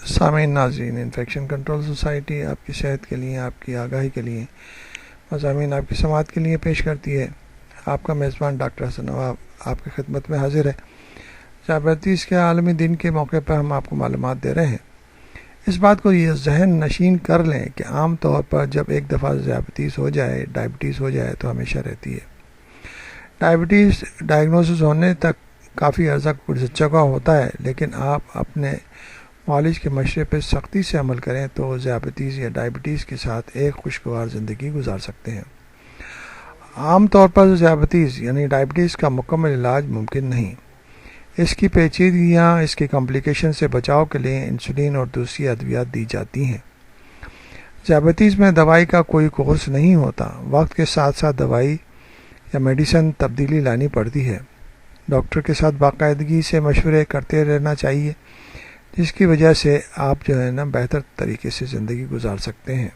سامعین ناظرین، infection control society آپ کی صحت کے لیے، آپ کی آگاہی کے لیے مضامین آپ کی سماعت کے لیے پیش کرتی ہے۔ آپ کا میزبان ڈاکٹر حسن نواب آپ کی خدمت میں حاضر ہے۔ ذیابیطس کے عالمی دن کے موقع پر ہم آپ کو معلومات دے رہے ہیں۔ اس بات کو یہ ذہن نشین کر لیں کہ عام طور پر جب ایک دفعہ ذیابیطس ہو جائے، ڈائبٹیز ہو جائے تو ہمیشہ رہتی ہے۔ ڈائبٹیز ڈائگنوسس ہونے تک کافی عرصہ گزر ہوتا ہے، لیکن آپ اپنے معالج کے مشورے پر سختی سے عمل کریں تو ذیابیطس یا ڈائبٹیز کے ساتھ ایک خوشگوار زندگی گزار سکتے ہیں۔ عام طور پر ذیابیطس یعنی ڈائبٹیز کا مکمل علاج ممکن نہیں۔ اس کی پیچیدگیاں، اس کی کمپلیکیشن سے بچاؤ کے لیے انسولین اور دوسری ادویات دی جاتی ہیں۔ ذیابیطس میں دوائی کا کوئی کورس نہیں ہوتا، وقت کے ساتھ ساتھ دوائی یا میڈیسن تبدیلی لانی پڑتی ہے۔ ڈاکٹر کے ساتھ باقاعدگی سے مشورے کرتے رہنا چاہیے، جس کی وجہ سے آپ بہتر طریقے سے زندگی گزار سکتے ہیں۔